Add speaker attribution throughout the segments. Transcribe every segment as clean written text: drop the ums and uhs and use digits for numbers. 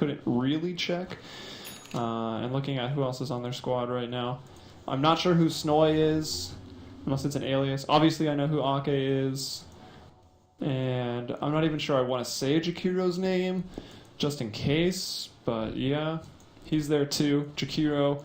Speaker 1: couldn't really check. And looking at who else is on their squad right now. I'm not sure who Snoy is, unless it's an alias. Obviously, I know who Ake is. And I'm not even sure I want to say Jakiro's name, just in case. But yeah, he's there too. Jakiro.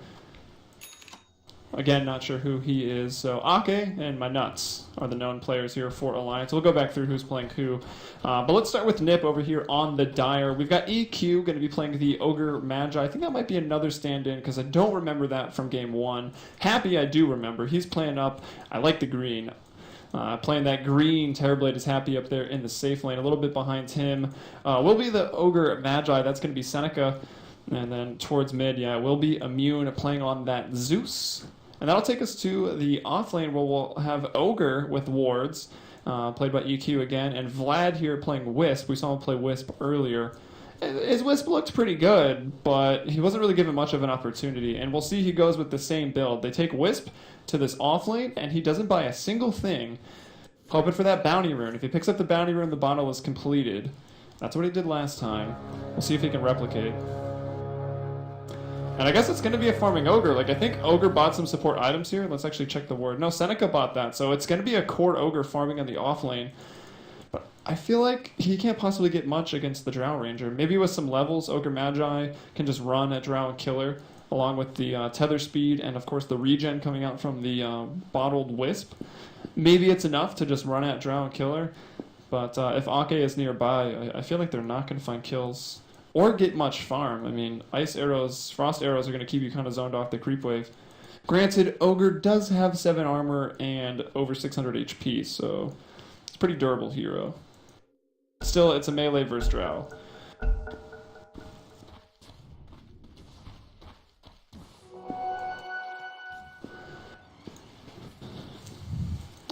Speaker 1: Again, not sure who he is. So Ake and my nuts are the known players here for Alliance. We'll go back through who's playing who. But let's start with NiP over here on the Dire. We've got EQ going to be playing the Ogre Magi. I think that might be another stand-in because I don't remember that from game 1. Happy I do remember. He's playing up. I like the green. Playing that green, Terrorblade is Happy up there in the safe lane. A little bit behind him will be the Ogre Magi. That's going to be Seneca. And then towards mid, yeah, will be Immune playing on that Zeus. And that'll take us to the off lane where we'll have Ogre with wards, played by EQ again, and Vlad here playing Wisp. We saw him play Wisp earlier. His Wisp looked pretty good, but he wasn't really given much of an opportunity. And we'll see he goes with the same build. They take Wisp to this off lane, and he doesn't buy a single thing, hoping for that bounty rune. If he picks up the bounty rune, the bottle is completed. That's what he did last time. We'll see if he can replicate. And I guess it's going to be a farming Ogre. Like, I think Ogre bought some support items here. Let's actually check the word. No, Seneca bought that. So it's going to be a core Ogre farming on the off lane. But I feel like he can't possibly get much against the Drow Ranger. Maybe with some levels, Ogre Magi can just run at Drow and kill her, along with the tether speed and, of course, the regen coming out from the bottled Wisp. Maybe it's enough to just run at Drow and kill her. But if Ake is nearby, I feel like they're not going to find kills or get much farm. I mean, ice arrows, frost arrows are going to keep you kind of zoned off the creep wave. Granted, Ogre does have 7 armor and over 600 HP, so it's a pretty durable hero. Still, it's a melee versus Drow.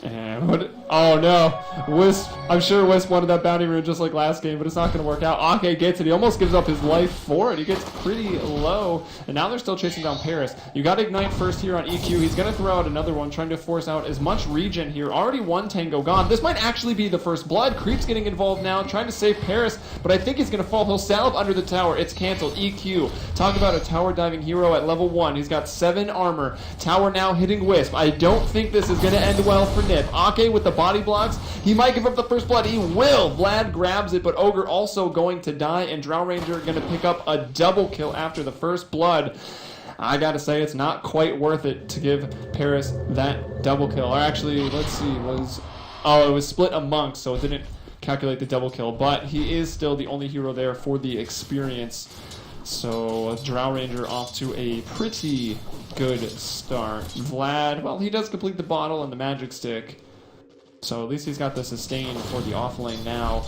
Speaker 1: And what? Oh no, Wisp. I'm sure Wisp wanted that bounty rune just like last game, but it's not going to work out. Ake gets it. He almost gives up his life for it. He gets pretty low, and now they're still chasing down Paris. You got Ignite first here on EQ. He's going to throw out another one, trying to force out as much regen here. Already one Tango gone. This might actually be the first blood. Creep's getting involved now, trying to save Paris, but I think he's going to fall. He'll salve under the tower. It's canceled. EQ. Talk about a tower diving hero at level 1. He's got 7 armor. Tower now hitting Wisp. I don't think this is going to end well for NiP. Ake with the body blocks. He might give up the first blood. He will. Vlad grabs it, but Ogre also going to die, and Drow Ranger going to pick up a double kill after the first blood. I gotta say, it's not quite worth it to give Paris that double kill. Or actually, let's see, it was split amongst, so it didn't calculate the double kill, but he is still the only hero there for the experience. So Drow Ranger off to a pretty good start. Vlad, well, he does complete the bottle and the magic stick, so at least he's got the sustain for the off lane now.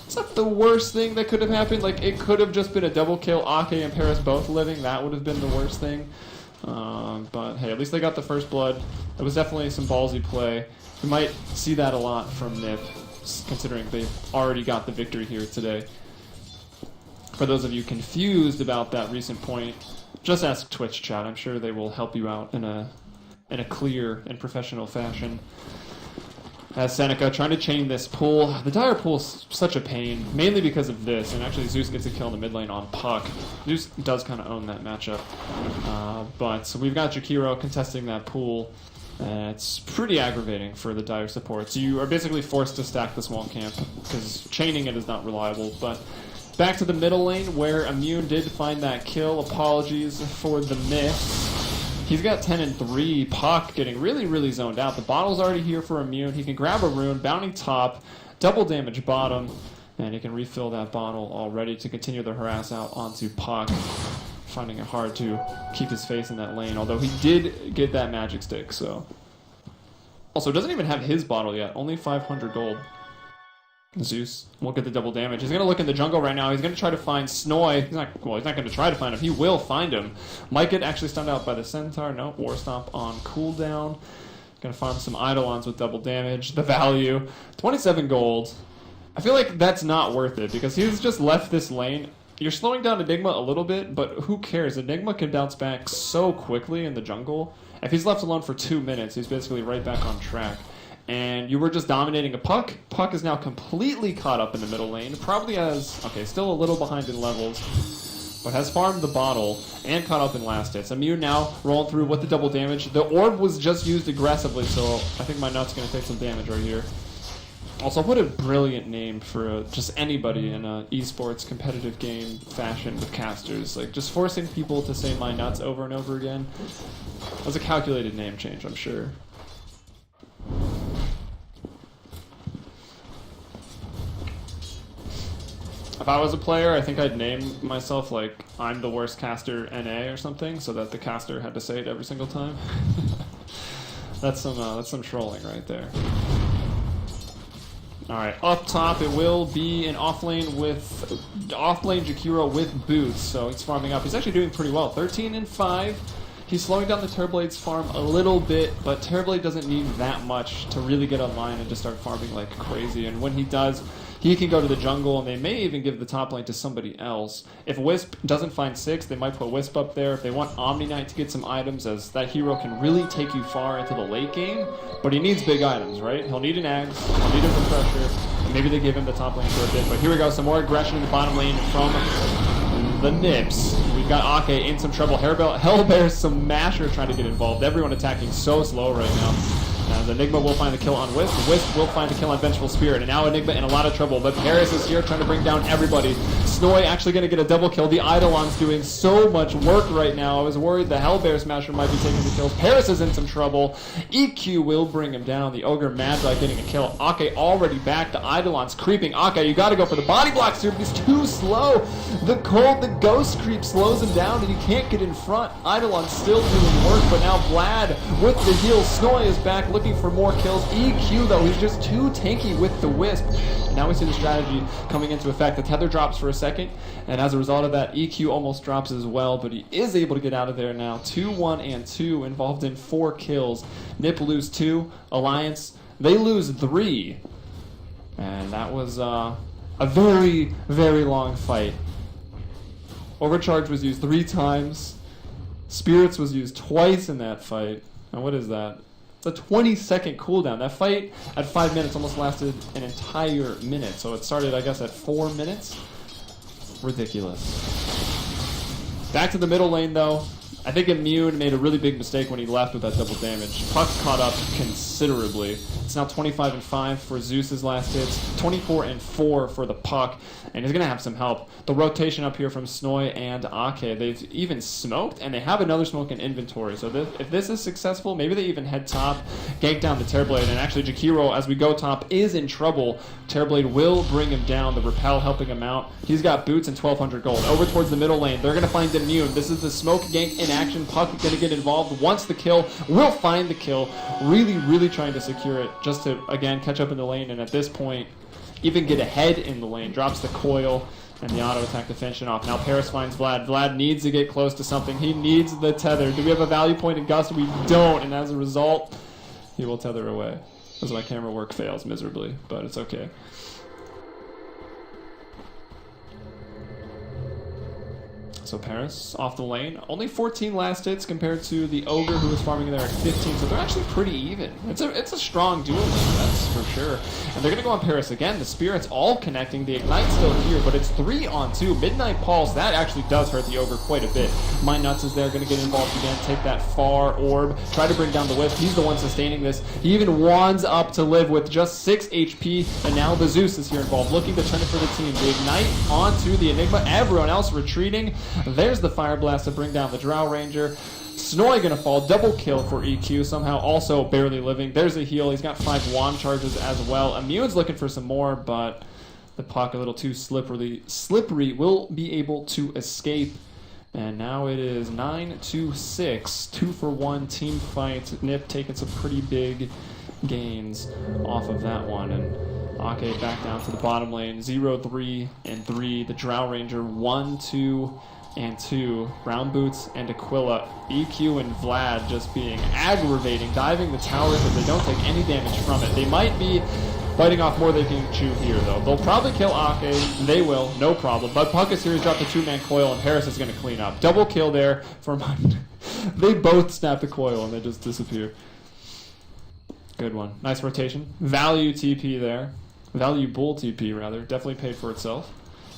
Speaker 1: It's not the worst thing that could have happened. Like, it could have just been a double kill, Ake and Paris both living. That would have been the worst thing. But hey, at least they got the first blood. It was definitely some ballsy play. We might see that a lot from NiP, considering they've already got the victory here today. For those of you confused about that recent point, just ask Twitch chat. I'm sure they will help you out in a clear and professional fashion. As Seneca trying to chain this pool. The Dire pool's such a pain, mainly because of this, and actually Zeus gets a kill in the mid lane on Puck. Zeus does kind of own that matchup. But so we've got Jakiro contesting that pool. It's pretty aggravating for the Dire supports. You are basically forced to stack the small camp, because chaining it is not reliable. But back to the middle lane, where Immune did find that kill. Apologies for the miss. He's got 10 and 3. Puck getting really, really zoned out. The bottle's already here for Immune. He can grab a rune, bounty top, double damage bottom, and he can refill that bottle already to continue the harass out onto Puck. Finding it hard to keep his face in that lane, although he did get that magic stick, so. Also, doesn't even have his bottle yet. Only 500 gold. Zeus won't get the double damage. He's going to look in the jungle right now. He's going to try to find Snoy. He's not going to try to find him. He will find him. Might get actually stunned out by the Centaur. No, War Stomp on cooldown. Going to farm some Eidolons with double damage. The value, 27 gold. I feel like that's not worth it because he's just left this lane. You're slowing down Enigma a little bit, but who cares? Enigma can bounce back so quickly in the jungle. If he's left alone for 2 minutes, he's basically right back on track. and you were just dominating a Puck. Puck is now completely caught up in the middle lane. Probably has, okay, still a little behind in levels, but has farmed the bottle and caught up in last hits. Immune now rolling through with the double damage. The orb was just used aggressively, so I think my nut's going to take some damage right here. Also, what a brilliant name for just anybody in a esports competitive game fashion with casters. Like, just forcing people to say my nuts over and over again. That was a calculated name change, I'm sure. If I was a player, I think I'd name myself, like, I'm the worst caster NA or something, so that the caster had to say it every single time. That's some trolling right there. Alright, up top it will be an offlane Jakiro with boots, so he's farming up. He's actually doing pretty well, 13 and 5. He's slowing down the Terrorblade's farm a little bit, but Terrorblade doesn't need that much to really get online and just start farming like crazy. And when he does, he can go to the jungle, and they may even give the top lane to somebody else. If Wisp doesn't find 6, they might put Wisp up there. If they want Omniknight to get some items, as that hero can really take you far into the late game, but he needs big items, right? He'll need an Axe, he'll need a Refresher, and maybe they give him the top lane for a bit. But here we go, some more aggression in the bottom lane from the Nips. We've got Ake in some trouble. Hellbear's some Masher trying to get involved. Everyone attacking so slow right now. As Enigma will find the kill on Wisp. Wisp will find the kill on Vengeful Spirit. And now Enigma in a lot of trouble. But Paris is here trying to bring down everybody. Snoy actually going to get a double kill. The Eidolon's doing so much work right now. I was worried the Hellbear Smasher might be taking the kills. Paris is in some trouble. EQ will bring him down. The Ogre Magi getting a kill. Ake already back. The Eidolon's creeping. Ake, you got to go for the body blocks here, but he's too slow. The ghost creep slows him down, and he can't get in front. Eidolon's still doing work, but now Vlad with the heal. Snoy is back looking for more kills. EQ, though, he's just too tanky with the Wisp. And now we see the strategy coming into effect. The tether drops for a second, and as a result of that, EQ almost drops as well, but he is able to get out of there now. 2-1 and 2, involved in 4 kills. NiP lose 2. Alliance, they lose 3. And that was a very, very long fight. Overcharge was used 3 times. Spirits was used twice in that fight. And what is that? It's a 20-second cooldown. That fight at 5 minutes almost lasted an entire minute. So it started, I guess, at 4 minutes. Ridiculous. Back to the middle lane, though. I think Immune made a really big mistake when he left with that double damage. Puck's caught up considerably. It's now 25 and 5 for Zeus's last hits, 24 and 4 for the Puck, and he's going to have some help. The rotation up here from Snoy and Ake, they've even smoked, and they have another smoke in inventory. So if this is successful, maybe they even head top, gank down the Terrorblade, and actually Jakiro, as we go top, is in trouble. Terrorblade will bring him down, the Repel helping him out. He's got boots and 1,200 gold. Over towards the middle lane, they're going to find Immune. This is the smoke gank in action. Puck going to get involved, wants the kill, will find the kill. Really, really trying to secure it just to, again, catch up in the lane, and at this point, even get ahead in the lane. Drops the coil, and the auto attack to finish it off. Now Paris finds Vlad. Vlad needs to get close to something. He needs the tether. Do we have a value point in Gust? We don't, and as a result, he will tether away. As my camera work fails miserably, but it's okay. So Paris off the lane. Only 14 last hits compared to the Ogre, who was farming there at 15. So they're actually pretty even. It's a strong duel, that's for sure. And they're going to go on Paris again. The Spirit's all connecting. The Ignite's still here, but it's 3-on-2. Midnight Pulse, that actually does hurt the Ogre quite a bit. My Nuts is there, going to get involved again. Take that far orb. Try to bring down the Wisp. He's the one sustaining this. He even wands up to live with just 6 HP. And now the Zeus is here involved, looking to turn it for the team. The Ignite onto the Enigma. Everyone else retreating. There's the Fire Blast to bring down the Drow Ranger. Snoy gonna fall. Double kill for EQ. Somehow also barely living. There's a heal. He's got 5 wand charges as well. Immune's looking for some more, but the Puck a little too slippery. Will be able to escape. And now it is 9-6. 2-for-1 team fight. NiP taking some pretty big gains off of that one. And Ake back down to the bottom lane. 0-3 and 3. The Drow Ranger 1-2 and 2. Brown Boots and Aquila. EQ and Vlad just being aggravating, diving the towers as they don't take any damage from it. They might be biting off more than they can chew here, though. They'll probably kill Ake. They will, no problem. But Puck is here. He's dropped the 2-man coil, and Paris is going to clean up. Double kill there for They both snap the coil, and they just disappear. Good one. Nice rotation. Value TP there. Valuable TP, rather. Definitely paid for itself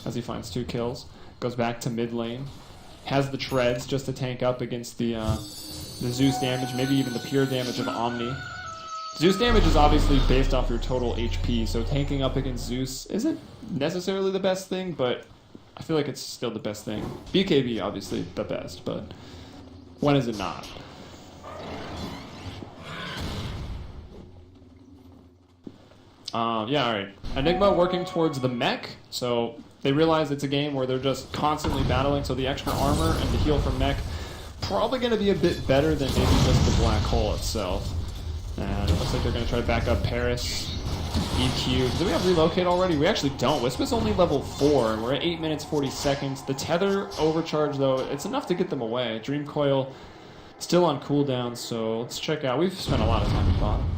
Speaker 1: as he finds 2 kills. Goes back to mid lane. Has the treads just to tank up against the Zeus damage, maybe even the pure damage of Omni. Zeus damage is obviously based off your total HP, so tanking up against Zeus isn't necessarily the best thing, but I feel like it's still the best thing. BKB, obviously, the best, but when is it not? Yeah, alright. Enigma working towards the mech, so they realize it's a game where they're just constantly battling, so the extra armor and the heal from mech probably going to be a bit better than maybe just the black hole itself. And it looks like they're going to try to back up Paris. EQ. Do we have relocate already? We actually don't. Wisp is only level 4. We're at 8 minutes 40 seconds. The tether overcharge, though, it's enough to get them away. Dream Coil still on cooldown, so let's check out. We've spent a lot of time at bottom.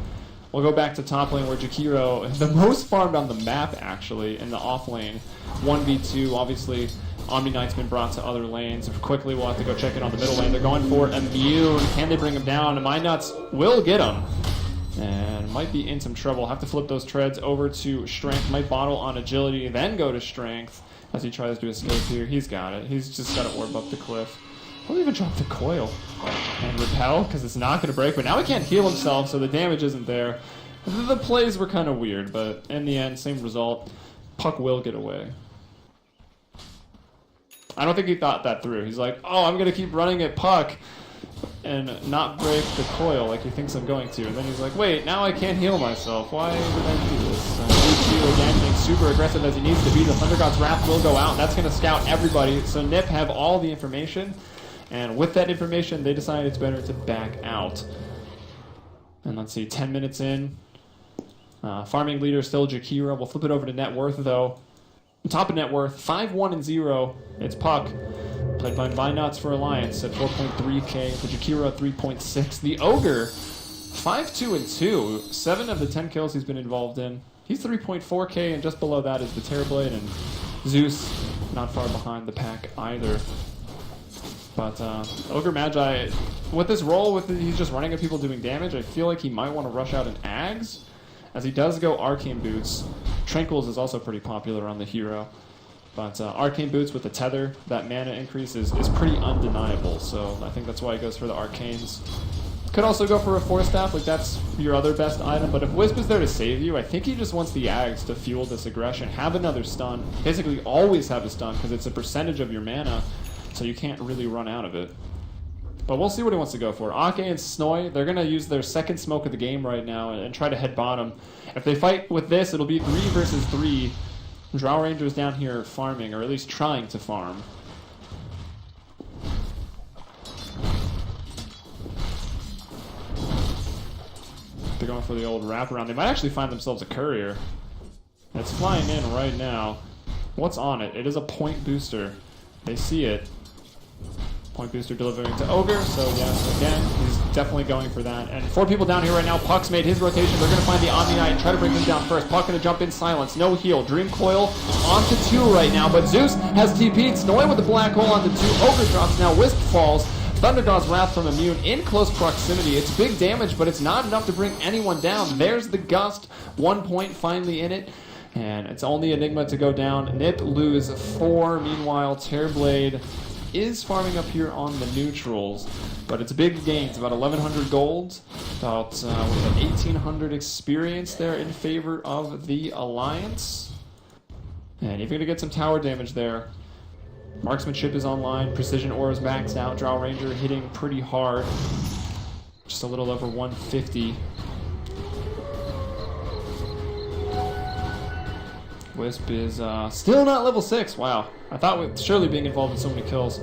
Speaker 1: We'll go back to top lane where Jakiro, the most farmed on the map, actually, in the off lane. 1v2, obviously. Omniknight's been brought to other lanes. Quickly, we'll have to go check it on the middle lane. They're going for Immune. Can they bring him down? My Nuts will get him. And might be in some trouble. Have to flip those treads over to Strength. Might bottle on Agility, then go to Strength as he tries to escape here. He's got it. He's just got to orb up the cliff. He'll even drop the coil. And Repel, because it's not going to break. But now he can't heal himself, so the damage isn't there. The plays were kind of weird, but in the end, same result. Puck will get away. I don't think he thought that through. He's like, oh, I'm going to keep running at Puck and not break the coil like he thinks I'm going to. And then he's like, wait, now I can't heal myself. Why would I do this? EQ again being super aggressive as he needs to be. The Thunder God's Wrath will go out, and that's going to scout everybody. So NiP have all the information, and with that information, they decide it's better to back out. And let's see, 10 minutes in. Farming leader still Jakiro. We'll flip it over to net worth, though. Top of net worth, 5-1-0. It's Puck. Played by Vinuts for Alliance at 4.3k. The Jakiro at 3.6. The Ogre, 5-2-2. 7 of the 10 kills he's been involved in. He's 3.4k, and just below that is the Terrorblade, and Zeus not far behind the pack either. But Ogre Magi, with this role, he's just running at people doing damage, I feel like he might want to rush out an Ags, as he does go Arcane Boots. Tranquils is also pretty popular on the hero. But Arcane Boots with the tether, that mana increase is pretty undeniable. So I think that's why he goes for the Arcanes. Could also go for a Force Staff, like that's your other best item. But if Wisp is there to save you, I think he just wants the Ags to fuel this aggression. Have another stun. Basically always have a stun because it's a percentage of your mana. So you can't really run out of it. But we'll see what he wants to go for. Ake and Snoy, they're going to use their second smoke of the game right now and try to head bottom. If they fight with this, it'll be 3 versus 3. Drow Rangers down here farming, or at least trying to farm. They're going for the old wraparound. They might actually find themselves a courier. It's flying in right now. What's on it? It is a point booster. They see it. Point booster delivering to Ogre, so yes, again, he's definitely going for that. And 4 people down here right now. Puck's made his rotation. They're going to find the Omniknight and try to bring him down first. Puck going to jump in silence. No heal. Dream Coil onto 2 right now, but Zeus has TP'd. Snoy with the black hole onto 2. Ogre drops now. Wisp falls. Thunder God's Wrath from Immune in close proximity. It's big damage, but it's not enough to bring anyone down. There's the Gust. 1 point finally in it. And it's only Enigma to go down. NiP lose 4. Meanwhile, Terrorblade is farming up here on the neutrals, but it's big gains, about 1,100 gold, about 1,800 experience there in favor of the Alliance. And you're going to get some tower damage there. Marksmanship is online, Precision Ore is maxed out, Drow Ranger hitting pretty hard, just a little over 150. Wisp is still not level 6. Wow. I thought with surely being involved in so many kills,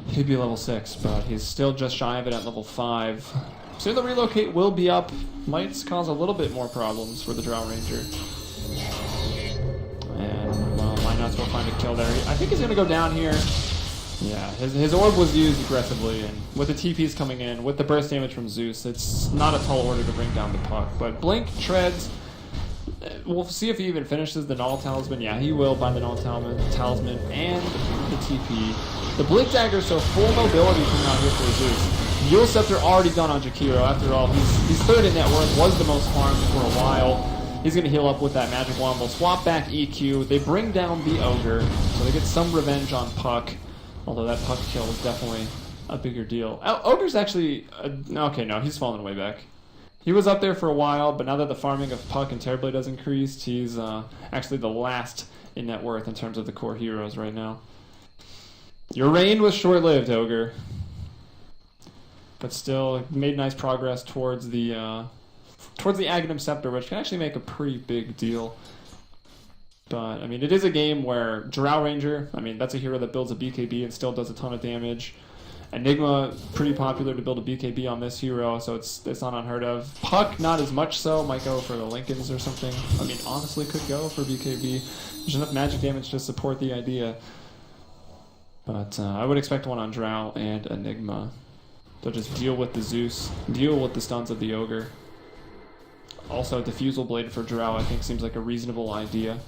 Speaker 1: he'd be level 6, but he's still just shy of it at level 5. Soon the relocate will be up. Might cause a little bit more problems for the Drow Ranger. And, well, Nuts will find a kill there. I think he's going to go down here. Yeah, his orb was used aggressively, and with the TPs coming in, with the burst damage from Zeus, it's not a tall order to bring down the Puck. But Blink, Treads, We'll see if he even finishes the Null Talisman. Yeah, he will by the Null Talisman and the TP. The Blink Dagger, so full mobility coming out here for Zeus. Yule Scepter already done on Jakiro. After all, he's third in net worth, was the most farmed for a while. He's going to heal up with that Magic Wand. They'll swap back EQ. They bring down the Ogre, so they get some revenge on Puck. Although that Puck kill was definitely a bigger deal. Ogre's actually... okay, no, he's fallen way back. He was up there for a while, but now that the farming of Puck and Terrorblade has increased, he's actually the last in net worth in terms of the core heroes right now. Your reign was short-lived, Ogre. But still, made nice progress towards the Aghanim Scepter, which can actually make a pretty big deal. But, I mean, it is a game where Drow Ranger, I mean, that's a hero that builds a BKB and still does a ton of damage. Enigma, pretty popular to build a BKB on this hero, so it's not unheard of. Puck, not as much so. Might go for the Lincolns or something. I mean, honestly, could go for BKB. There's enough magic damage to support the idea. But I would expect one on Drow and Enigma. They'll just deal with the Zeus, deal with the stuns of the Ogre. Also, Diffusal Blade for Drow, I think, seems like a reasonable idea.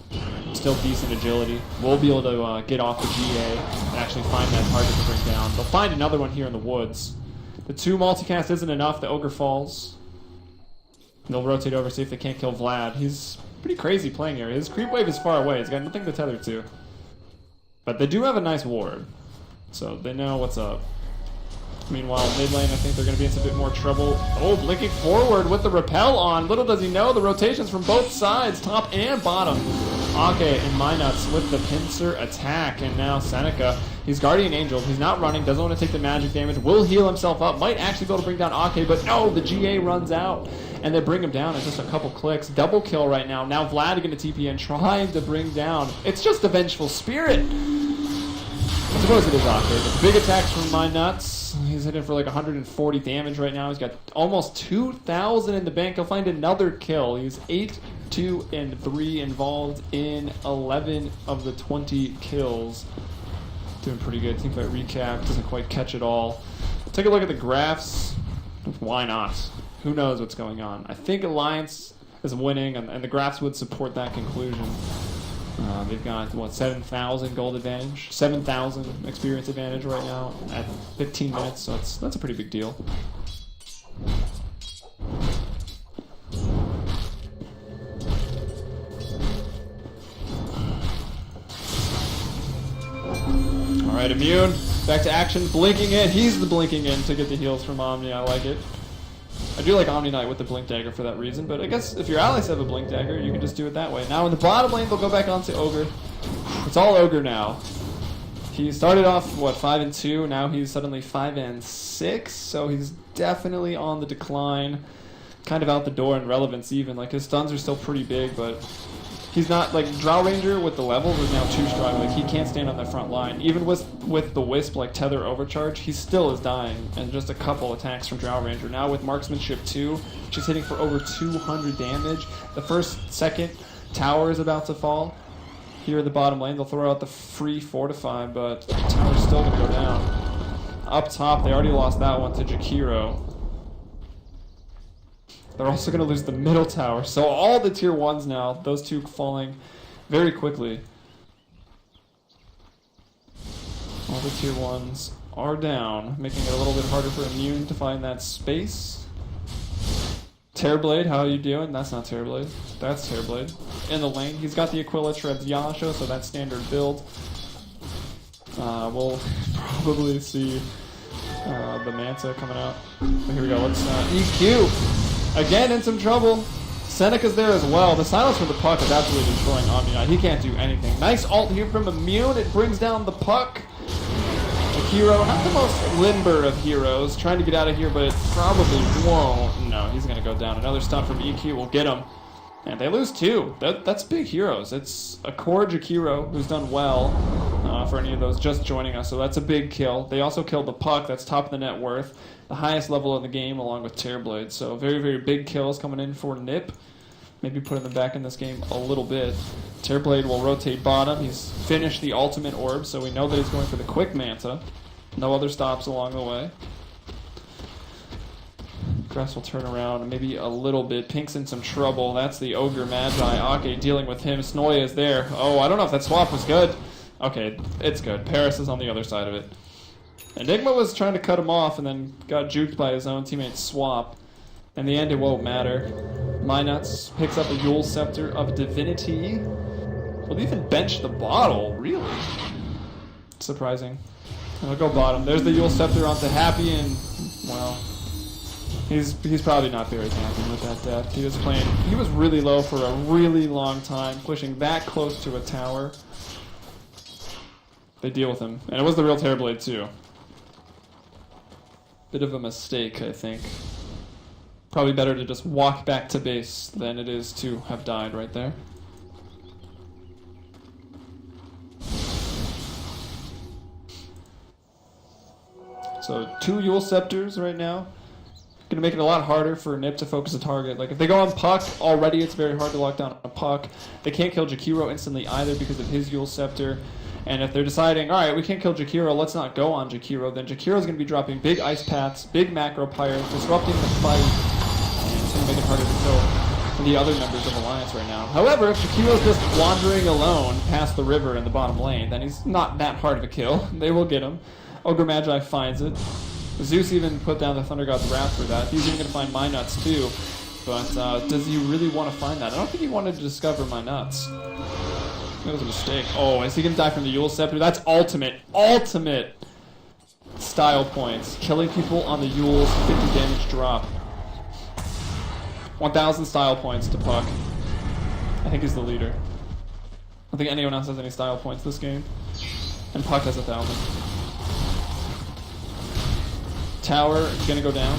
Speaker 1: Still decent agility. We'll be able to get off the GA and actually find that target to bring down. They'll find another one here in the woods. The 2 multicast isn't enough. The Ogre falls. And they'll rotate over, see if they can't kill Vlad. He's pretty crazy playing here. His creep wave is far away. He's got nothing to tether to. But they do have a nice ward, so they know what's up. Meanwhile, mid lane, I think they're going to be in a bit more trouble. Oh, blinking forward with the repel on. Little does he know, the rotations from both sides, top and bottom. Ake and Minuts with the pincer attack, and now Seneca. He's Guardian Angel. He's not running, doesn't want to take the magic damage, will heal himself up, might actually be able to bring down Ake, but no, the GA runs out, and they bring him down in just a couple clicks. Double kill right now. Now Vlad going to TP in, trying to bring down. It's just a Vengeful Spirit. I suppose it is awkward. But big attacks from Minuts. He's hitting for like 140 damage right now. He's got almost 2,000 in the bank. He'll find another kill. He's 8, 2, and 3 involved in 11 of the 20 kills. Doing pretty good. Teamfight recap. Doesn't quite catch it all. Take a look at the graphs. Why not? Who knows what's going on? I think Alliance is winning, and the graphs would support that conclusion. They've got, what, 7,000 gold advantage, 7,000 experience advantage right now at 15 minutes, so that's a pretty big deal. Alright, Immune, back to action, blinking in. He's the blinking in to get the heals from Omni, I like it. I do like Omniknight with the Blink Dagger for that reason, but I guess if your allies have a Blink Dagger, you can just do it that way. Now in the bottom lane, they'll go back onto Ogre. It's all Ogre now. He started off, what, 5 and 2, now he's suddenly 5 and 6, so he's definitely on the decline. Kind of out the door in relevance even. Like, his stuns are still pretty big, but he's not, like, Drow Ranger with the levels is now too strong. Like, he can't stand on the front line. Even with the Wisp, like, Tether Overcharge, he still is dying. And just a couple attacks from Drow Ranger. Now with Marksmanship 2, she's hitting for over 200 damage. The second tower is about to fall. Here in the bottom lane, they'll throw out the free Fortify, but the tower's still going to go down. Up top, they already lost that one to Jakiro. They're also going to lose the middle tower. So all the tier 1s now, those 2 falling very quickly. All the tier 1s are down, making it a little bit harder for Immune to find that space. Terrorblade, how are you doing? That's not Terrorblade. That's Terrorblade. In the lane, he's got the Aquila Treads Yasha, so that's standard build. We'll probably see the Manta coming out. But here we go, let's EQ. Again in some trouble. Seneca's there as well. The silence from the Puck is absolutely destroying Omniknight. He can't do anything. Nice ult here from Immune. It brings down the Puck. Jakiro, not the most limber of heroes, trying to get out of here, but it probably won't. No, he's going to go down. Another stun from EQ will get him. And they lose 2. That's big heroes. It's a core Jakiro who's done well for any of those just joining us, so that's a big kill. They also killed the Puck. That's top of the net worth. The highest level in the game along with Terrorblade. So very, very big kills coming in for NiP. Maybe putting them back in this game a little bit. Terrorblade will rotate bottom. He's finished the ultimate orb, so we know that he's going for the quick Manta. No other stops along the way. Grass will turn around maybe a little bit. Pink's in some trouble. That's the Ogre Magi. Ake dealing with him. Snoya is there. Oh, I don't know if that swap was good. Okay, it's good. Paris is on the other side of it. Enigma was trying to cut him off and then got juked by his own teammate Swap. In the end, it won't matter. MyNuts picks up a Yule Scepter of Divinity. Will even bench the bottle, really? Surprising. And I'll go bottom. There's the Yule Scepter onto Happy, and, well, he's probably not very happy with that death. He was really low for a really long time, pushing that close to a tower. They deal with him. And it was the real Terrorblade, too. Bit of a mistake, I think. Probably better to just walk back to base than it is to have died right there. So 2 Yule Scepters right now. Gonna make it a lot harder for NiP to focus a target. Like if they go on Puck, already it's very hard to lock down a Puck. They can't kill Jakiro instantly either because of his Yule Scepter. And if they're deciding, alright, we can't kill Jakiro, let's not go on Jakiro, then Jakiro's gonna be dropping big Ice Paths, big Macro Pyres, disrupting the fight, and it's gonna make it harder to kill the other members of Alliance right now. However, if Jakiro's just wandering alone past the river in the bottom lane, then he's not that hard of a kill. They will get him. Ogre Magi finds it. Zeus even put down the Thunder God's Wrath for that. He's even going to find MyNuts too. But does he really want to find that? I don't think he wanted to discover MyNuts. That was a mistake. Oh, is he going to die from the Yule Scepter? That's ultimate style points. Killing people on the Yule's 50 damage drop. 1,000 style points to Puck. I think he's the leader. I don't think anyone else has any style points this game. And Puck has 1,000. Tower is gonna go down.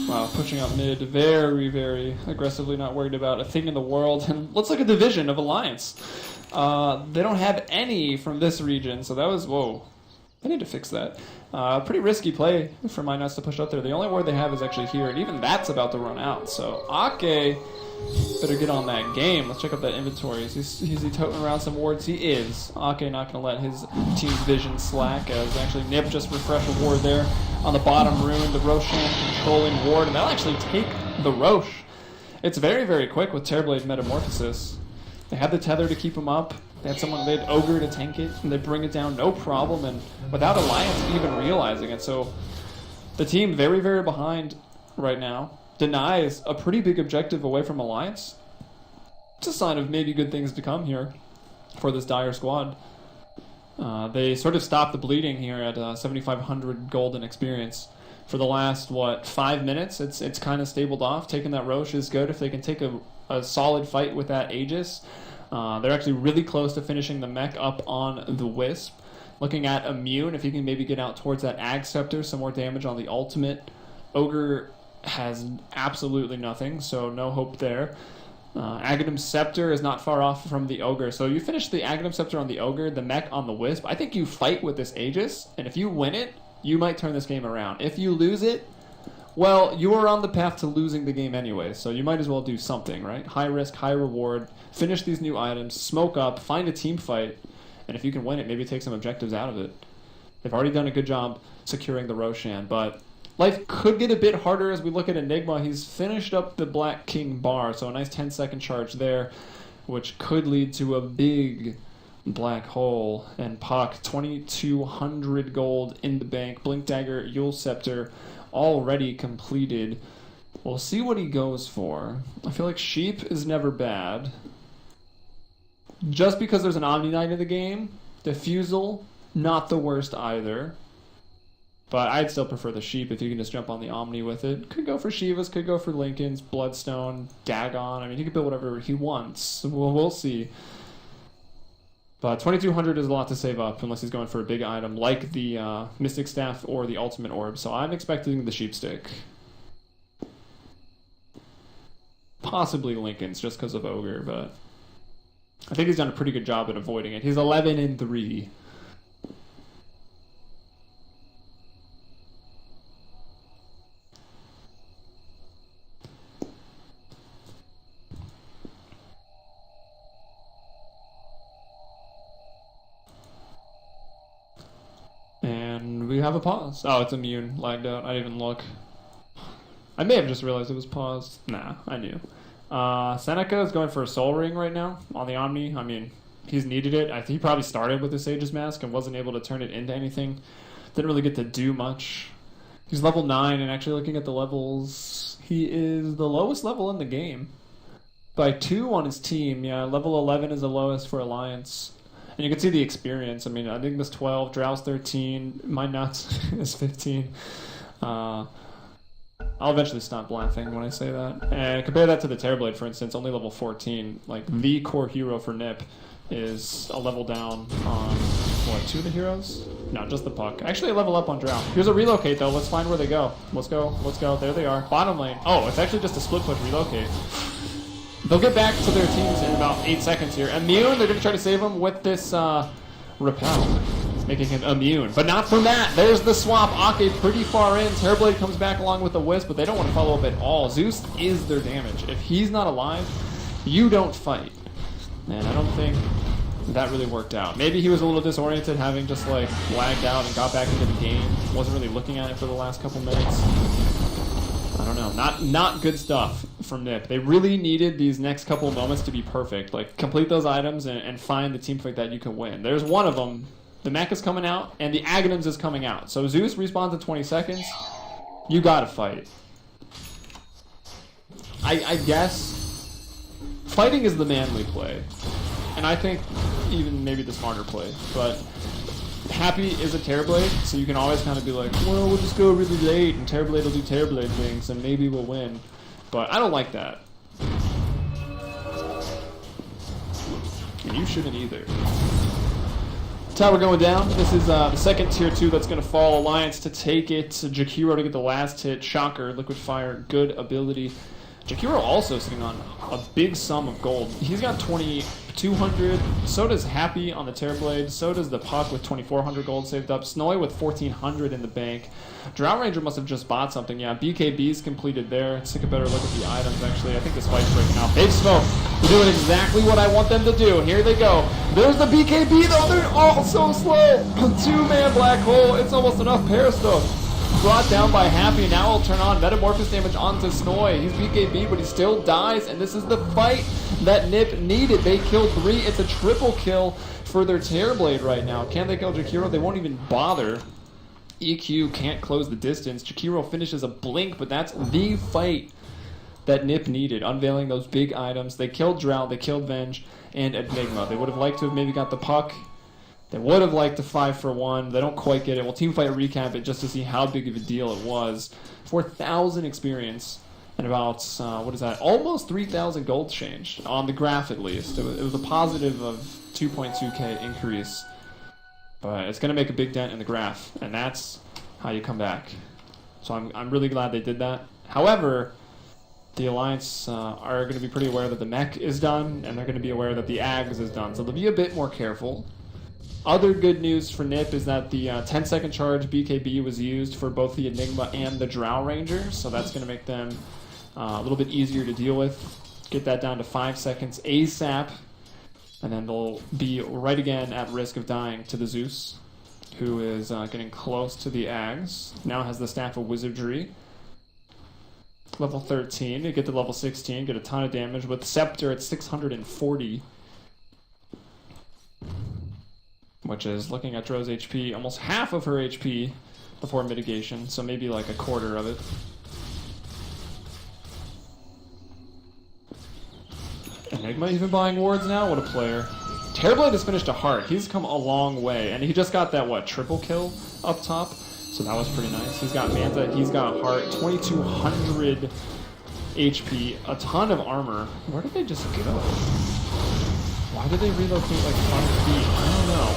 Speaker 1: Wow, pushing up mid, very, very aggressively, not worried about a thing in the world. And looks like a division of Alliance. They don't have any from this region, so that was, whoa. They need to fix that. Pretty risky play for MyNuts to push up there. The only ward they have is actually here, and even that's about to run out. So Ake better get on that game. Let's check out that inventory. Is he toting around some wards? He is. Ake not going to let his team's vision slack, as actually NiP just refreshed a ward there on the bottom rune. The Roshan controlling ward, and that'll actually take the Rosh. It's very, very quick with Terrorblade Metamorphosis. They had the tether to keep him up. They had Ogre to tank it, and they bring it down no problem, and without Alliance even realizing it. So the team very, very behind right now. Denies a pretty big objective away from Alliance. It's a sign of maybe good things to come here for this dire squad. They sort of stopped the bleeding here at 7,500 gold in experience. For the last, 5 minutes, it's kind of stabled off. Taking that Rosh is good if they can take a solid fight with that Aegis. They're actually really close to finishing the mech up on the Wisp. Looking at Immune, if he can maybe get out towards that Ag Scepter, some more damage on the ultimate. Ogre has absolutely nothing, so no hope there. Aghanim Scepter is not far off from the Ogre. So you finish the Aghanim Scepter on the Ogre, the mech on the Wisp. I think you fight with this Aegis, and if you win it, you might turn this game around. If you lose it, well, you are on the path to losing the game anyway, so you might as well do something, right? High risk, high reward, finish these new items, smoke up, find a team fight, and if you can win it, maybe take some objectives out of it. They've already done a good job securing the Roshan, but life could get a bit harder as we look at Enigma. He's finished up the Black King bar, so a nice 10-second charge there, which could lead to a big black hole. And Puck, 2,200 gold in the bank. Blink Dagger, Yule Scepter, already completed. We'll see what he goes for. I feel like Sheep is never bad. Just because there's an Omniknight in the game, Diffusal, not the worst either. But I'd still prefer the Sheep if you can just jump on the Omni with it. Could go for Shivas, could go for Lincoln's, Bloodstone, Dagon. I mean, he could build whatever he wants. We'll see. But 2,200 is a lot to save up unless he's going for a big item like the Mystic Staff or the Ultimate Orb. So I'm expecting the Sheep Stick. Possibly Lincoln's just because of Ogre, but I think he's done a pretty good job at avoiding it. He's 11-3. And we have a pause. Oh, it's immune. Lagged out. I didn't even look. I may have just realized it was paused. Nah, I knew. Seneca is going for a Soul Ring right now on the Omni. I mean, he's needed it. I think he probably started with the Sage's Mask and wasn't able to turn it into anything. Didn't really get to do much. He's level 9, and actually looking at the levels, he is the lowest level in the game. By 2 on his team, yeah. Level 11 is the lowest for Alliance. And you can see the experience. I mean, Enigma's 12, Drow's 13, my nuts is 15. I'll eventually stop laughing when I say that. And compare that to the Terrorblade, for instance, only level 14. Like, the core hero for NiP is a level down on, what, 2 of the heroes? No, just the Puck. Actually, a level up on Drow. Here's a relocate, though. Let's find where they go. Let's go. Let's go. There they are. Bottom lane. Oh, it's actually just a split push relocate. They'll get back to their teams in about 8 seconds here. Immune, they're going to try to save him with this repel, making him immune. But not from that. There's the swap. Ake pretty far in. Terrorblade comes back along with the Wisp, but they don't want to follow up at all. Zeus is their damage. If he's not alive, you don't fight. Man, I don't think that really worked out. Maybe he was a little disoriented, having just like lagged out and got back into the game. Wasn't really looking at it for the last couple minutes. I don't know. Not good stuff from NiP. They really needed these next couple of moments to be perfect. Like, complete those items and find the team fight that you can win. There's one of them. The mech is coming out, and the Aghanims is coming out. So Zeus respawns in 20 seconds. You gotta fight. I guess fighting is the manly play. And I think even maybe the smarter play. But Happy is a Terrorblade, so you can always kind of be like, well, we'll just go really late, and Terrorblade will do Terrorblade things, and maybe we'll win. But I don't like that. And you shouldn't either. Tower going down. This is the second tier 2 that's going to fall. Alliance to take it. Jakiro to get the last hit. Shocker, Liquid Fire, good ability. Jakiro also sitting on a big sum of gold. He's got 2,200. So does Happy on the Terrorblade. So does the Puck with 2,400 gold saved up. Snowy with 1,400 in the bank. Drow Ranger must have just bought something. Yeah, BKB's completed there. Let's take a better look at the items, actually. I think this fight's breaking out. They've smoked. They're doing exactly what I want them to do. Here they go. There's the BKB, though. They're all so slow. 2-man black hole. It's almost enough Paris, though. Brought down by Happy. Now he'll turn on Metamorphosis damage onto Snowy. He's BKB, but he still dies, and this is the fight that NiP needed. They killed 3. It's a triple kill for their Terrorblade right now. Can they kill Jakiro? They won't even bother. EQ can't close the distance. Jakiro finishes a blink, but that's the fight that NiP needed, unveiling those big items. They killed Drow, they killed Venge, and Enigma. They would have liked to have maybe got the Puck. They would have liked the 5-for-1. They don't quite get it. We'll teamfight recap it just to see how big of a deal it was. 4,000 experience and about, what is that, almost 3,000 gold change, on the graph at least. It was a positive of 2.2k increase. But it's going to make a big dent in the graph, and that's how you come back. So I'm really glad they did that. However, the Alliance are going to be pretty aware that the mech is done, and they're going to be aware that the Ags is done. So they'll be a bit more careful. Other good news for NiP is that the 10-second charge BKB was used for both the Enigma and the Drow Ranger, so that's going to make them a little bit easier to deal with. Get that down to 5 seconds ASAP, and then they'll be right again at risk of dying to the Zeus, who is getting close to the Ags. Now has the Staff of Wizardry. Level 13, to get to level 16, get a ton of damage. With Scepter at 640. Which is, looking at Drow's HP, almost half of her HP before mitigation, so maybe like a quarter of it. Enigma even buying wards now? What a player. Terrorblade has finished a heart. He's come a long way, and he just got that, what, triple kill up top? So that was pretty nice. He's got Manta, he's got a heart, 2,200 HP, a ton of armor. Where did they just go? Why did they relocate like 5 feet? I don't know.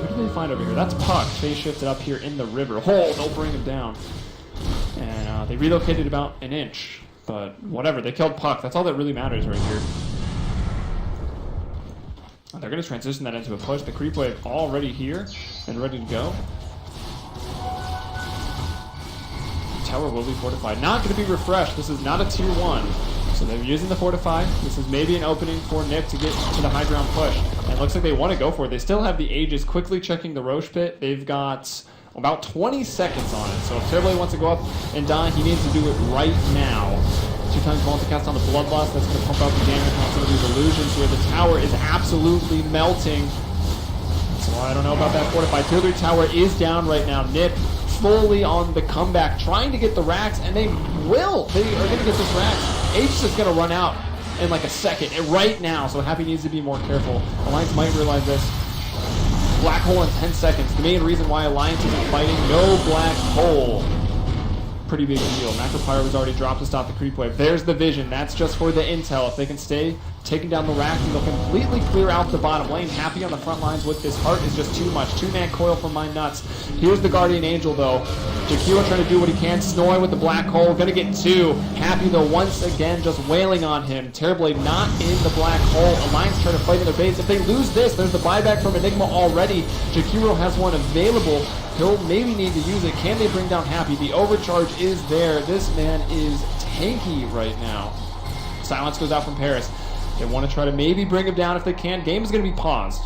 Speaker 1: Who did they find over here? That's Puck. They shifted up here in the river. Oh, they'll bring him down. And they relocated about an inch. But whatever, they killed Puck. That's all that really matters right here. They're going to transition that into a push. The creep wave already here and ready to go. Tower will be fortified. Not going to be refreshed. This is not a tier 1. So they're using the Fortify. This is maybe an opening for NiP to get to the high ground push. And it looks like they want to go for it. They still have the Aegis quickly checking the Roche pit. They've got about 20 seconds on it. So if Terrorblade wants to go up and die, he needs to do it right now. 2 times multicast on the Bloodlust. That's going to pump out the damage on some of these illusions here. The tower is absolutely melting. So I don't know about that fortify. Tier 3 tower is down right now. NiP fully on the comeback, trying to get the racks, and they will. They are going to get this racks. H is going to run out in like a second, and right now, so Happy needs to be more careful. Alliance might realize this. Black hole in 10 seconds. The main reason why Alliance isn't fighting, no black hole. Pretty big deal. Macro Pyro was already dropped to stop the creep wave. There's the vision. That's just for the intel. If they can stay taking down the racks, and they'll completely clear out the bottom lane. Happy on the front lines with this heart is just too much. 2-man coil from my nuts. Here's the Guardian Angel though. Jakiro trying to do what he can. Snoring with the black hole. Gonna get 2. Happy though once again just wailing on him. Terrorblade not in the black hole. Alliance trying to fight in their base. If they lose this, there's the buyback from Enigma already. Jakiro has one available. He'll maybe need to use it. Can they bring down Happy? The overcharge is there. This man is tanky right now. Silence goes out from Paris. They want to try to maybe bring him down if they can. Game is going to be paused,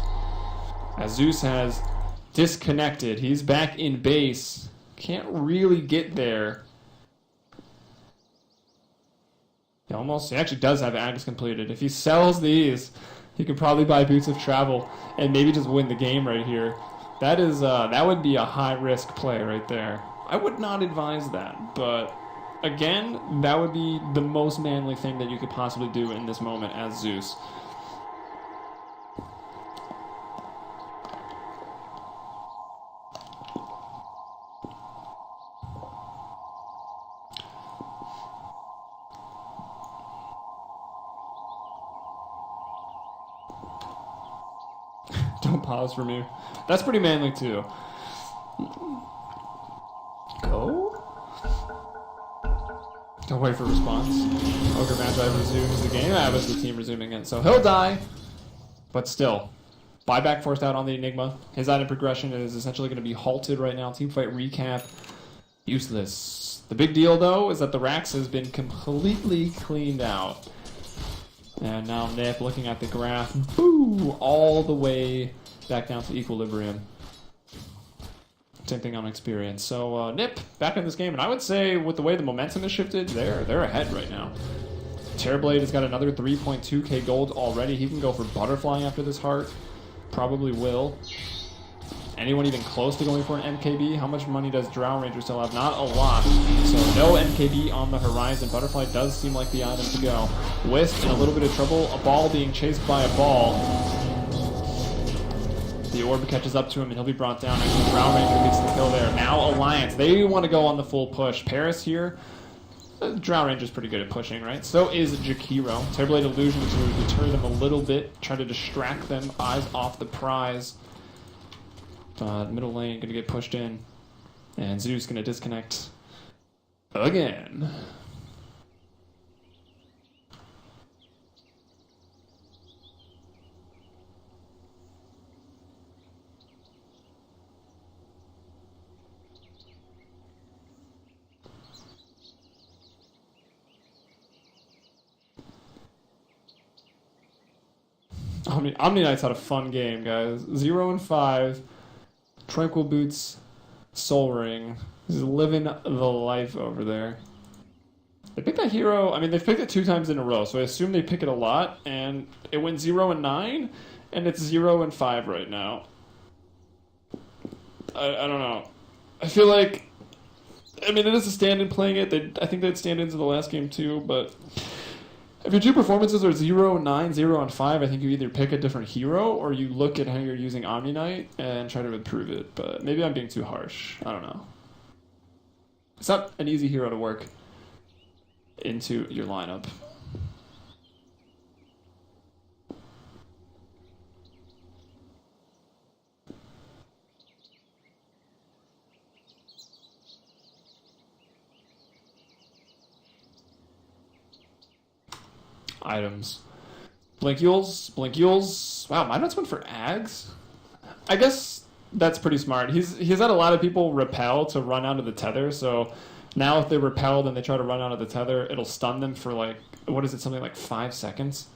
Speaker 1: as Zeus has disconnected. He's back in base. Can't really get there. He actually does have Agus completed. If he sells these, he could probably buy Boots of Travel and maybe just win the game right here. That would be a high-risk play right there. I would not advise that, but again, that would be the most manly thing that you could possibly do in this moment as Zeus. Don't pause for me. That's pretty manly too. Go? Don't wait for response. Ogre Magi resumes the game. That was the team resuming it. So he'll die, but still. Buyback forced out on the Enigma. His item progression is essentially going to be halted right now. Teamfight recap. Useless. The big deal though is that the Rax has been completely cleaned out. And now NiP looking at the graph, boo, all the way back down to equilibrium. Same thing on experience. So NiP back in this game, and I would say with the way the momentum has shifted, they're ahead right now. Terrorblade has got another 3.2k gold already. He can go for Butterfly after this heart. Probably will. Anyone even close to going for an MKB? How much money does Drow Ranger still have? Not a lot. So no MKB on the horizon. Butterfly does seem like the item to go. Wisp in a little bit of trouble. A ball being chased by a ball. The orb catches up to him and he'll be brought down. Actually, Drow Ranger gets the kill there. Now Alliance. They want to go on the full push. Paris here. Drow Ranger's pretty good at pushing, right? So is Jakiro. Terrorblade Illusion to deter them a little bit. Try to distract them. Eyes off the prize. Middle lane gonna get pushed in, and Zeus gonna disconnect again. Omniknight's had a fun game, guys. 0-5. Tranquil Boots, Soul Ring. He's living the life over there. They picked that hero. I mean, they've picked it 2 times in a row, so I assume they pick it a lot. And it went 0-9, and it's 0-5 right now. I don't know. I feel like, I mean, it is a stand-in playing it. I think they'd stand into the last game too, but if your 2 performances are 0-9, 0-5, I think you either pick a different hero or you look at how you're using Omniknight and try to improve it. But maybe I'm being too harsh. I don't know. It's not an easy hero to work into your lineup. Items. Blinkules. Wow, my nuts went for Ags. I guess that's pretty smart. He's had a lot of people repel to run out of the tether, so now if they repelled and they try to run out of the tether, it'll stun them for like, what is it, something like 5 seconds?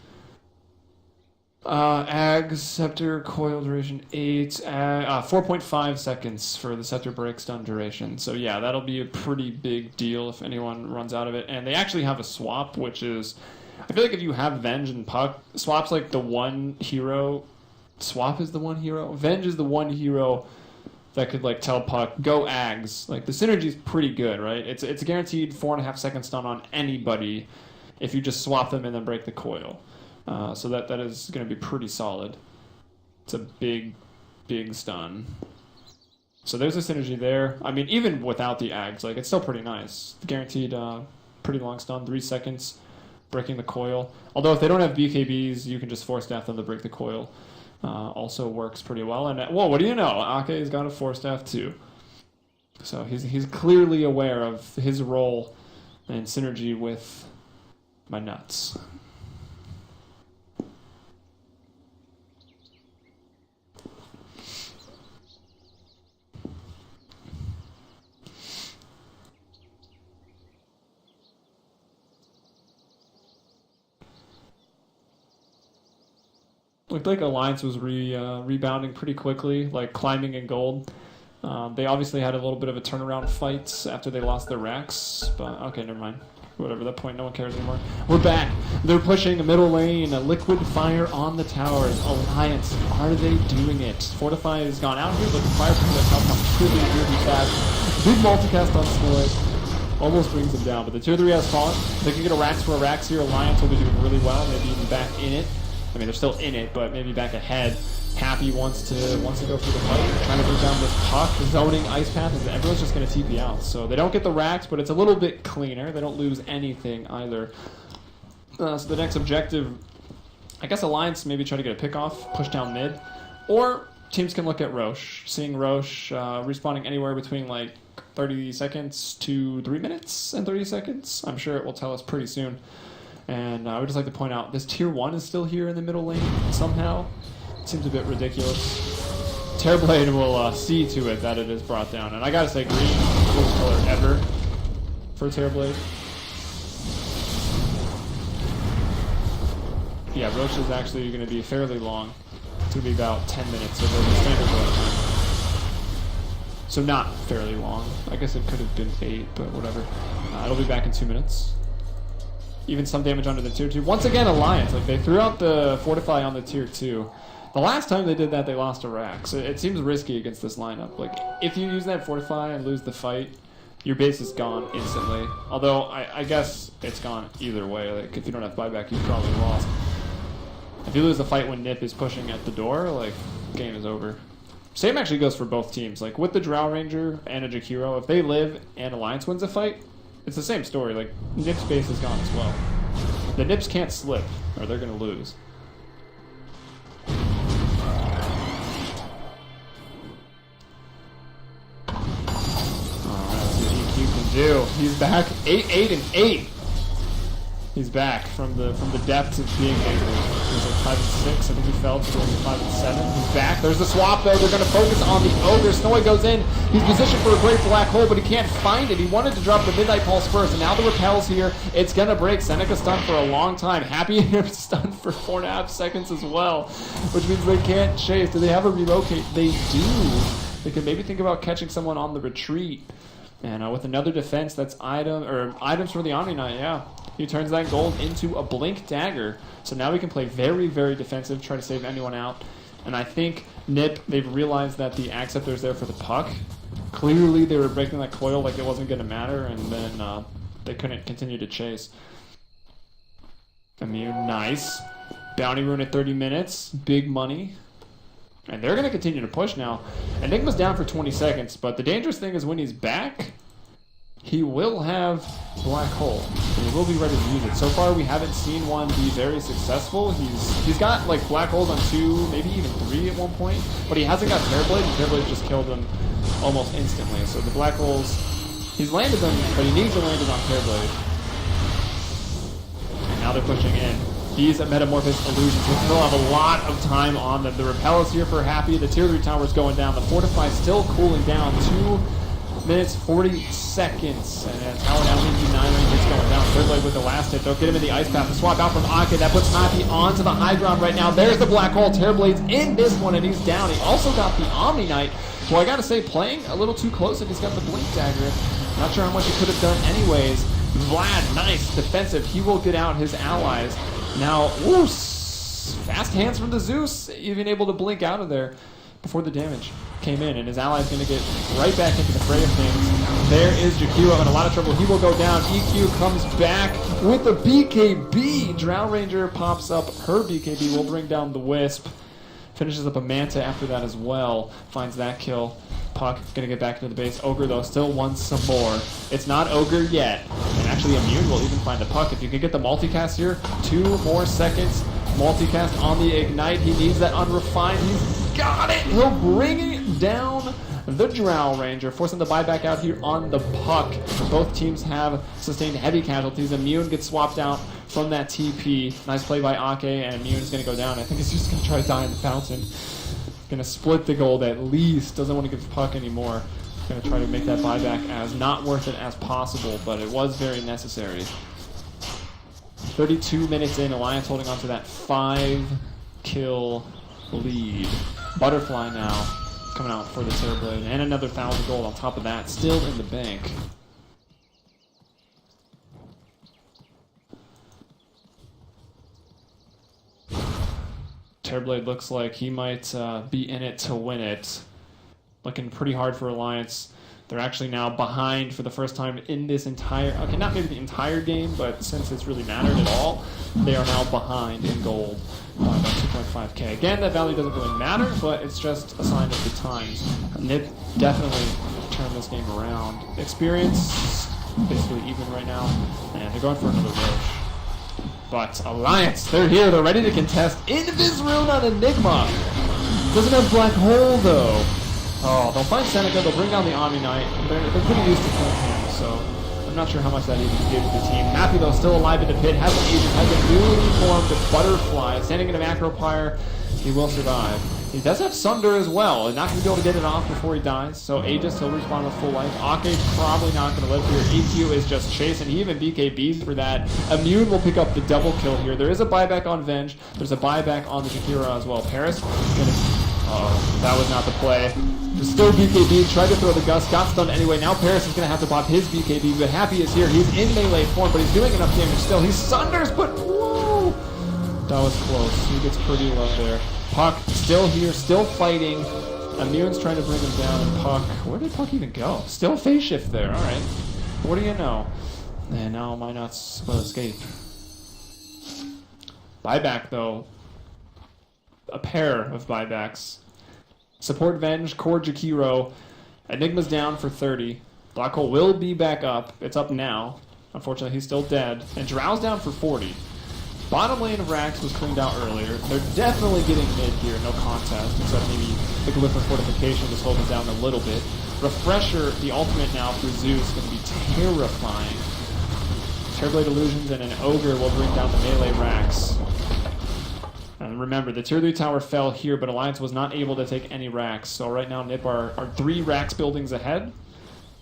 Speaker 1: Ag, Scepter, Coil duration 8, 4.5 seconds for the Scepter break stun duration. So yeah, that'll be a pretty big deal if anyone runs out of it. And they actually have a swap, which is, I feel like if you have Venge and Puck, swap's like the one hero. Swap is the one hero. Venge is the one hero that could like tell Puck, go Ags. Like the synergy's pretty good, right? It's a guaranteed 4.5 second stun on anybody if you just swap them and then break the coil. So that is going to be pretty solid. It's a big stun. So there's a synergy there. I mean, even without the Ags, like it's still pretty nice. Guaranteed pretty long stun, 3 seconds, breaking the coil. Although if they don't have BKBs, you can just force staff them to break the coil. Also works pretty well. And whoa, what do you know? Ake's got a force staff too. So he's clearly aware of his role and synergy with my nuts. Looked like Alliance was rebounding pretty quickly, like climbing in gold. They obviously had a little bit of a turnaround fight after they lost their racks, but okay, never mind. Whatever, that point, no one cares anymore. We're back. They're pushing a middle lane, a liquid fire on the towers. Alliance, are they doing it? Fortify has gone out here, but the fire from the top comes really fast. Big multicast on Snoy. Almost brings him down, but the tier 3 has fallen. They can get a racks for a racks here. Alliance will be doing really well, maybe even back in it. I mean, they're still in it, but maybe back ahead. Happy wants to go through the fight, trying to bring down this Puck, zoning Ice Path, and everyone's just going to TP out. So they don't get the racks, but it's a little bit cleaner. They don't lose anything either. So the next objective, I guess Alliance maybe try to get a pick off, push down mid, or teams can look at Roche, seeing Roche respawning anywhere between like 30 seconds to 3 minutes and 30 seconds. I'm sure it will tell us pretty soon. And I would just like to point out, this tier 1 is still here in the middle lane somehow. It seems a bit ridiculous. Terrorblade will see to it that it is brought down. And I gotta say, green is the coolest color ever for Terrorblade. Yeah, Roche is actually going to be fairly long. It's going to be about 10 minutes over the standard run time. So not fairly long. I guess it could have been 8, but whatever. It'll be back in 2 minutes. Even some damage onto the tier 2. Once again, Alliance. Like, they threw out the Fortify on the tier 2. The last time they did that, they lost a rack. So it seems risky against this lineup. Like, if you use that Fortify and lose the fight, your base is gone instantly. Although, I guess it's gone either way. Like, if you don't have buyback, you've probably lost. If you lose the fight when NiP is pushing at the door, like, game is over. Same actually goes for both teams. Like, with the Drow Ranger and a Jakiro, if they live and Alliance wins a fight, it's the same story. Like, NiP's base is gone as well. The NiPs can't slip, or they're going to lose. Alright, let's see what EQ can do. He's back. 8-8-8. He's back from the depths of being negative. He was like 5-6. I think he fell to 5-7. He's back. There's the swap though. They're going to focus on the Ogre. Snowy goes in. He's positioned for a great black hole, but he can't find it. He wanted to drop the Midnight Pulse first, and now the repel's here. It's going to break. Seneca stunned for a long time. Happy stunned for 4.5 seconds as well, which means they can't chase. Do they have a relocate? They do. They could maybe think about catching someone on the retreat. And with another defense, that's items for the Omniknight, yeah. He turns that gold into a blink dagger. So now we can play very, very defensive, try to save anyone out. And I think NiP, they've realized that the Acceptor's there for the Puck. Clearly they were breaking that coil like it wasn't going to matter, and then they couldn't continue to chase. Immune, nice. Bounty rune at 30 minutes, big money. And they're going to continue to push now. Enigma's down for 20 seconds, but the dangerous thing is when he's back, he will have Black Hole, and he will be ready to use it. So far, we haven't seen one be very successful. He's got like Black Holes on 2, maybe even 3 at one point, but he hasn't got Terrorblade, and Terrorblade just killed him almost instantly. So the Black Holes, he's landed them, but he needs to land it on Terrorblade. And now they're pushing in. These Metamorphosis Illusions will still have a lot of time on them. The Repel is here for Happy. The Tier 3 tower is going down. The Fortify still cooling down. 2 minutes, 40 seconds. And Tower down, ENG 9 Rangers going down. Terrorblade with the last hit. They'll get him in the ice path. The swap out from Ogre. That puts NiP onto the high ground right now. There's the black hole. Terrorblade's in this one, and he's down. He also got the Omniknight. Well, I gotta say, playing a little too close, and he's got the Blink Dagger. Not sure how much he could have done anyways. Vlad, nice, defensive. He will get out his allies. Now, ooh, fast hands from the Zeus, even able to blink out of there before the damage came in, and his ally's going to get right back into the fray of things. There is Jakiro in a lot of trouble. He will go down. EQ comes back with the BKB. Drow Ranger pops up her BKB, will bring down the Wisp. Finishes up a Manta after that as well. Finds that kill. Puck going to get back into the base. Ogre, though, still wants some more. It's not Ogre yet. And actually, Immune will even find the Puck. If you can get the multicast here, 2 more seconds. Multicast on the Ignite. He needs that unrefined. He's got it! He'll bring down the Drow Ranger, forcing the buyback out here on the Puck. Both teams have sustained heavy casualties. Immune gets swapped out from that TP. Nice play by Ake, and Immune is going to go down. I think he's just going to try to die in the fountain. Going to split the gold at least. Doesn't want to give Puck anymore. Going to try to make that buyback as not worth it as possible, but it was very necessary. 32 minutes in, Alliance holding on to that 5-kill lead. Butterfly now coming out for the Terrorblade, and another 1,000 gold on top of that, still in the bank. Terrorblade looks like he might be in it to win it. Looking pretty hard for Alliance. They're actually now behind for the first time in this entire, okay, not maybe the entire game, but since it's really mattered at all, they are now behind in gold by about 2.5k. Again, that value doesn't really matter, but it's just a sign of the times. NiP definitely turned this game around. Experience, basically even right now, and they're going for another rush. But Alliance, they're here, they're ready to contest Invis Rune on Enigma. Doesn't have Black Hole though. Oh, they'll find Seneca, they'll bring down the Omniknight. They're pretty used to killing him, so I'm not sure how much that even gives the team. Happy though, still alive in the pit, has an agent, has a newly formed Butterfly. Standing in a macro pyre, he will survive. He does have Sunder as well, and not going to be able to get it off before he dies, so Aegis, he'll respawn with full life. Ake's probably not going to live here. EQ is just chasing. He even BKBs for that. Immune will pick up the double kill here. There is a buyback on Venge. There's a buyback on the Jakiro as well. Paris, that was not the play. Still BKB, tried to throw the Gus, got stunned anyway. Now Paris is going to have to pop his BKB, but Happy is here. He's in melee form, but he's doing enough damage still. He Sunders, but whoa! That was close. He gets pretty low there. Puck still here, still fighting. Immune's trying to bring him down, and Puck, where did Puck even go? Still phase shift there, alright. What do you know? And now Minot's will escape. Buyback though. A pair of buybacks. Support Venge, core Jakiro. Enigma's down for 30. Black Hole will be back up. It's up now. Unfortunately, he's still dead. And Drow's down for 40. Bottom lane of Rax was cleaned out earlier. They're definitely getting mid here, no contest, except maybe the Glyph of Fortification just holding down a little bit. Refresher, the ultimate now for Zeus, is going to be terrifying. Terrorblade Illusions and an Ogre will bring down the melee Rax. And remember, the tier 3 tower fell here, but Alliance was not able to take any racks. So right now, NiP are 3 racks buildings ahead.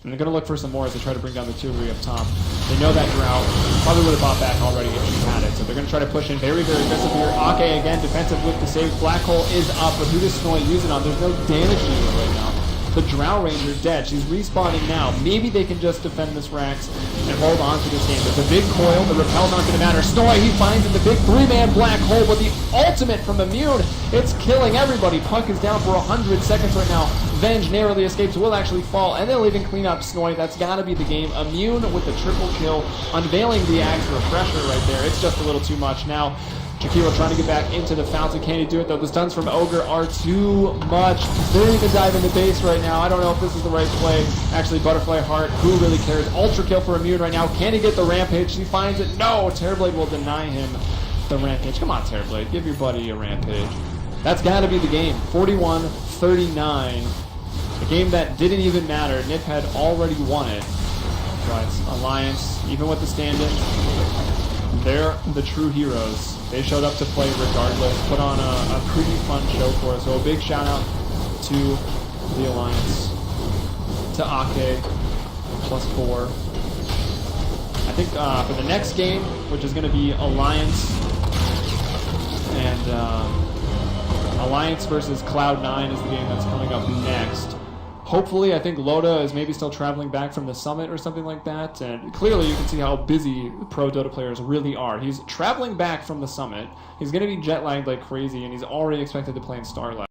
Speaker 1: And they're going to look for some more as they try to bring down the tier 3 up top. They know that Drow probably would have bought back already if he had it. So they're going to try to push in very, very aggressive here. Ake again, defensive with the save. Black Hole is up, but who does Snowy use it on? There's no damage to it right now. The Drow Ranger dead. She's respawning now. Maybe they can just defend this Rax and hold on to this game. There's a big coil. The repel's not going to matter. Snowy, he finds it. The big 3-man Black Hole, but the ultimate from Immune. It's killing everybody. Puck is down for 100 seconds right now. Venge narrowly escapes, will actually fall, and they'll even clean up Snowy. That's got to be the game. Immune with the triple kill, unveiling the Axe Refresher right there. It's just a little too much now. Jakiro trying to get back into the fountain. Can he do it though? The stuns from Ogre are too much. They're going to dive in the base right now. I don't know if this is the right play. Actually, Butterfly Heart, who really cares? Ultra kill for Immune right now. Can he get the Rampage? He finds it. No! Terrorblade will deny him the Rampage. Come on, Terrorblade. Give your buddy a Rampage. That's got to be the game. 41-39. A game that didn't even matter. NiP had already won it. But Alliance, even with the stand-in, they're the true heroes. They showed up to play regardless, put on a pretty fun show for us. So a big shout out to the Alliance. to Ake, +4. I think for the next game, which is going to be Alliance and Alliance versus Cloud9 is the game that's coming up next. Hopefully, I think Loda is maybe still traveling back from the summit or something like that, and clearly you can see how busy pro Dota players really are. He's traveling back from the summit. He's going to be jet lagged like crazy, and he's already expected to play in Starladder.